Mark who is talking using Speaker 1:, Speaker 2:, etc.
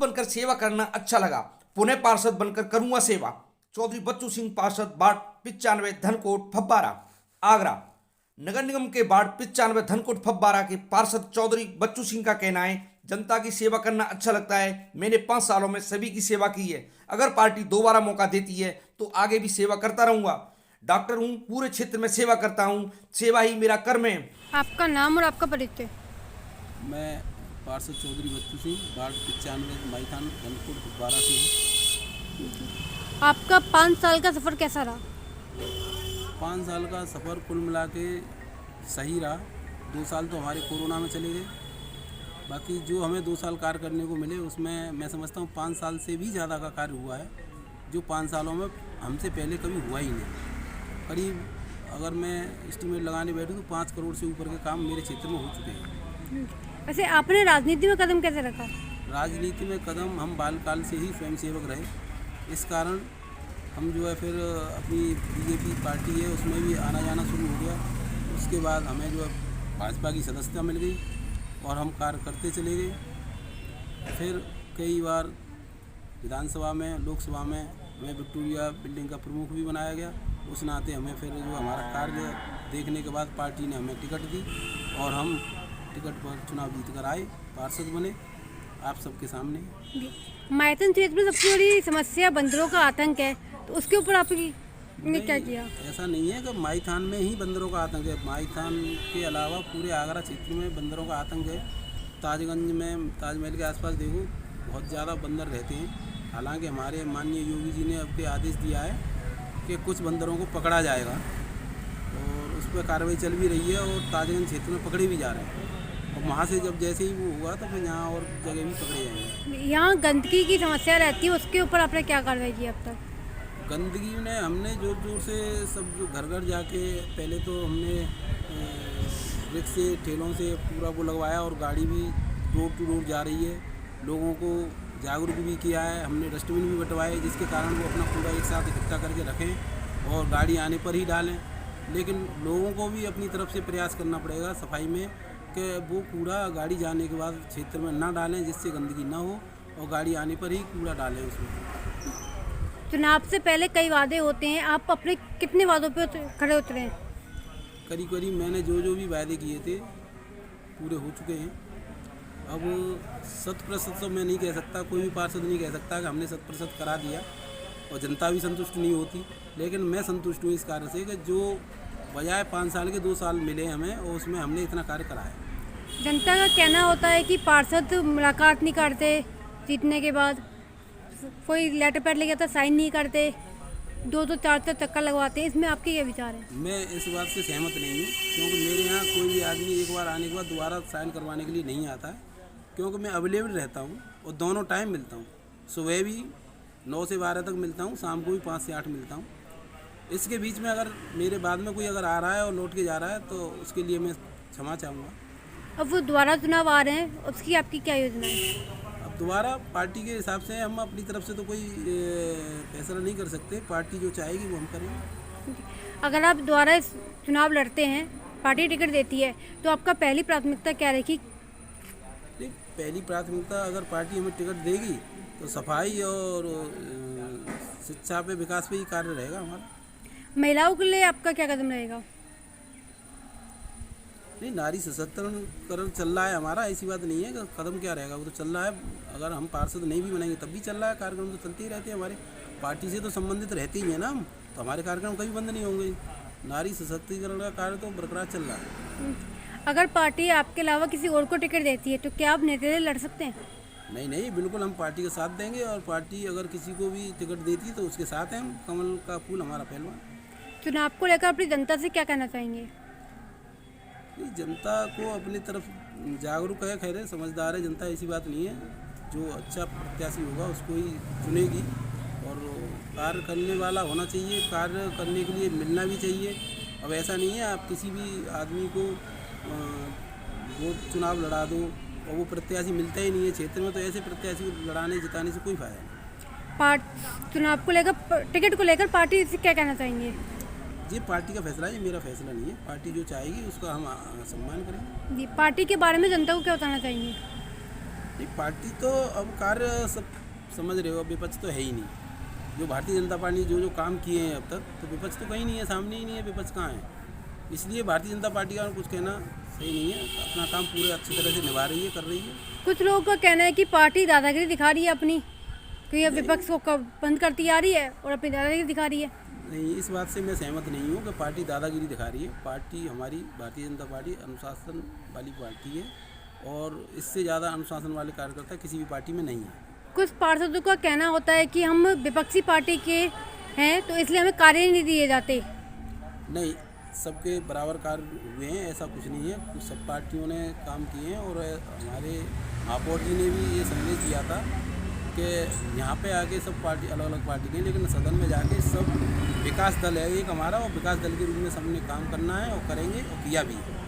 Speaker 1: बनकर सेवा करना अच्छा लगा, पुनः पार्षद बनकर करूंगा सेवा। चौधरी बच्चू सिंह, पार्षद, वार्ड 95, धनकोट फब्बारा, आगरा। नगर निगम के वार्ड 95 धनकोट फब्बारा के पार्षद चौधरी बच्चू सिंह का कहना है, जनता की सेवा करना अच्छा लगता है। मैंने 5 सालों में सभी की सेवा की है। अगर पार्टी दोबारा मौका देती है तो आगे भी सेवा करता रहूंगा। डॉक्टर हूँ, पूरे क्षेत्र में सेवा करता हूँ, सेवा ही मेरा कर्म है।
Speaker 2: आपका नाम और आपका परिचय।
Speaker 3: मैं पार्षद चौधरी बच्चू सिंह, वार्ड 95 माईथान धनकोट फब्बारा से हूँ।
Speaker 2: आपका 5 साल का सफ़र कैसा रहा?
Speaker 3: 5 साल का सफ़र कुल मिला के सही रहा। 2 साल तो हमारे कोरोना में चले गए, बाकी जो हमें 2 साल कार्य करने को मिले उसमें मैं समझता हूँ 5 साल से भी ज़्यादा का कार्य हुआ है, जो 5 सालों में हमसे पहले कभी हुआ ही नहीं। करीब अगर मैं एस्टीमेट लगाने बैठूँ तो 5 करोड़ से ऊपर के काम मेरे क्षेत्र में हो चुके हैं।
Speaker 2: वैसे आपने राजनीति में कदम कैसे रखा?
Speaker 3: राजनीति में कदम हम बालकाल से ही स्वयंसेवक रहे, इस कारण हम जो है फिर अपनी बीजेपी पार्टी है उसमें भी आना जाना शुरू हो गया। उसके बाद हमें जो है भाजपा की सदस्यता मिल गई और हम कार्य करते चले गए। फिर कई बार विधानसभा में, लोकसभा में हमें विक्टोरिया बिल्डिंग का प्रमुख भी बनाया गया। उस नाते हमें फिर जो हमारा कार्य देखने के बाद पार्टी ने हमें टिकट दी और हम टिकट पर चुनाव जीत कर आए, पार्षद बने आप सबके सामने।
Speaker 2: माईथान क्षेत्र में सबसे बड़ी समस्या बंदरों का आतंक है, तो उसके ऊपर आपने क्या किया?
Speaker 3: ऐसा नहीं है कि माईथान में ही बंदरों का आतंक है। माईथान के अलावा पूरे आगरा क्षेत्र में बंदरों का आतंक है। ताजगंज में, ताजमहल के आसपास देखो बहुत ज़्यादा बंदर रहते हैं। हालांकि हमारे माननीय योगी जी ने अब के आदेश दिया है कि कुछ बंदरों को पकड़ा जाएगा और उस पर कार्रवाई चल भी रही है और ताजगंज क्षेत्र में पकड़े भी जा रहे हैं। और वहाँ से जब जैसे ही वो हुआ तो फिर यहाँ और जगह भी पकड़े जाएंगे।
Speaker 2: यहाँ गंदगी की समस्या रहती है, उसके ऊपर आपने क्या कार्रवाई की अब तक?
Speaker 3: गंदगी ने हमने जोर जोर से सब जो घर घर जाके पहले तो हमने रिक्शे ठेलों से पूरा वो लगवाया और गाड़ी भी डोर टू डोर जा रही है। लोगों को जागरूक भी किया है, हमने डस्टबिन भी बंटवाए जिसके कारण वो अपना कूड़ा एक साथ इकट्ठा करके रखें और गाड़ी आने पर ही डालें। लेकिन लोगों को भी अपनी तरफ से प्रयास करना पड़ेगा सफाई में कि वो कूड़ा गाड़ी जाने के बाद क्षेत्र में ना डालें, जिससे गंदगी ना हो और गाड़ी आने पर ही कूड़ा डालें उसमें।
Speaker 2: चुनाव से पहले कई वादे होते हैं, आप अपने कितने वादों पे खड़े उतरे हैं?
Speaker 3: करीब करीब मैंने जो जो भी वायदे किए थे पूरे हो चुके हैं। अब 100% तो मैं नहीं कह सकता, कोई भी पार्षद नहीं कह सकता कि हमने 100% करा दिया और जनता भी संतुष्ट नहीं होती। लेकिन मैं संतुष्ट हूँ इस कार्य से कि जो बजाय 5 साल के 2 साल मिले हमें और उसमें हमने इतना कार्य कराया।
Speaker 2: जनता का कहना होता है कि पार्षद मुलाकात नहीं करते, जीतने के बाद कोई लेटर पैड लेके आता साइन नहीं करते, 2-2 4-4 चक्कर लगवाते हैं। इसमें आपके क्या विचार हैं?
Speaker 3: मैं इस बात से सहमत नहीं हूँ, क्योंकि मेरे यहाँ कोई भी आदमी एक बार आने के बाद दोबारा साइन करवाने के लिए नहीं आता है, क्योंकि मैं अवेलेबल रहता हूँ और दोनों टाइम मिलता हूँ। सुबह भी 9 से 12 तक मिलता हूँ, शाम को भी 5 से 8 मिलता हूँ। इसके बीच में अगर मेरे बाद में कोई अगर आ रहा है और लौट के जा रहा है तो उसके लिए मैं क्षमा चाहूँगा।
Speaker 2: अब वो दोबारा चुनाव आ रहे हैं, उसकी आपकी क्या योजना है?
Speaker 3: अब दोबारा पार्टी के हिसाब से हम अपनी तरफ से तो कोई फैसला नहीं कर सकते, पार्टी जो चाहेगी वो हम करेंगे।
Speaker 2: अगर आप दोबारा चुनाव लड़ते हैं, पार्टी टिकट देती है, तो आपका पहली प्राथमिकता क्या रहेगी?
Speaker 3: पहली प्राथमिकता अगर पार्टी हमें टिकट देगी तो सफाई और शिक्षा पे, विकास पे ही कार्य रहेगा हमारा।
Speaker 2: महिलाओं के लिए आपका क्या कदम रहेगा?
Speaker 3: नहीं, नारी सशक्तिकरण चल रहा है हमारा, ऐसी बात नहीं है कि कदम क्या रहेगा, वो तो चल रहा है। अगर हम पार्षद नहीं भी बनेंगे तब भी चल रहा है, कार्यक्रम तो चलते ही रहते हैं हमारे। पार्टी से तो संबंधित रहते ही हैं ना हम, तो हमारे कार्यक्रम कभी बंद नहीं होंगे। नारी सशक्तिकरण का कार्य तो बरकरार चल रहा है।
Speaker 2: अगर पार्टी आपके अलावा किसी और को टिकट देती है तो क्या आप निर्दलीय लड़ सकते हैं?
Speaker 3: नहीं नहीं, बिल्कुल हम पार्टी का साथ देंगे और पार्टी अगर किसी को भी टिकट देती है तो उसके साथ हैं हम। कमल का फूल हमारा पहलवान।
Speaker 2: चुनाव को लेकर अपनी जनता से क्या कहना चाहेंगे?
Speaker 3: जनता को अपनी तरफ जागरूक है, खैर है, समझदार है जनता, ऐसी बात नहीं है। जो अच्छा प्रत्याशी होगा उसको ही चुनेगी और कार्य करने वाला होना चाहिए, कार्य करने के लिए मिलना भी चाहिए। अब ऐसा नहीं है आप किसी भी आदमी को वोट चुनाव लड़ा दो और वो प्रत्याशी मिलता ही नहीं है क्षेत्र में, तो ऐसे प्रत्याशी को लड़ाने जिताने से कोई फायदा नहीं।
Speaker 2: चुनाव को लेकर, टिकट को लेकर पार्टी से क्या कहना चाहेंगे?
Speaker 3: ये पार्टी का फैसला है, ये मेरा फैसला नहीं है। पार्टी जो चाहेगी उसका हम सम्मान करेंगे।
Speaker 2: जी, पार्टी के बारे में जनता को क्या बताना चाहेंगे?
Speaker 3: नहीं, पार्टी तो अब कार्य सब समझ रहे हो, अब विपक्ष तो है ही नहीं। जो भारतीय जनता पार्टी जो काम किए हैं अब तक, तो विपक्ष तो कहीं नहीं है, सामने ही नहीं है, विपक्ष कहाँ है। इसलिए भारतीय जनता पार्टी का कुछ कहना सही नहीं है। अपना काम पूरे अच्छी तरह से निभा रही है, कर रही है।
Speaker 2: कुछ लोगों का कहना है कि पार्टी दादागिरी दिखा रही है अपनी, कि ये विपक्ष को बंद करती आ रही है और अपनी दादागिरी दिखा रही है।
Speaker 3: नहीं, इस बात से मैं सहमत नहीं हूँ कि पार्टी दादागिरी दिखा रही है। पार्टी हमारी भारतीय जनता पार्टी अनुशासन वाली पार्टी है और इससे ज़्यादा अनुशासन वाले कार्यकर्ता किसी भी पार्टी में नहीं है।
Speaker 2: कुछ पार्षदों का कहना होता है कि हम विपक्षी पार्टी के हैं तो इसलिए हमें कार्य नहीं दिए जाते।
Speaker 3: नहीं, सबके बराबर कार्य हुए हैं, ऐसा कुछ नहीं है। कुछ सब पार्टियों ने काम किए हैं और हमारे महापौर जी ने भी ये संदेश दिया था कि यहाँ पे आके सब पार्टी अलग अलग पार्टी के, लेकिन सदन में जाके सब विकास दल है एक हमारा, और विकास दल के रूप में सबने काम करना है और करेंगे और किया भी है।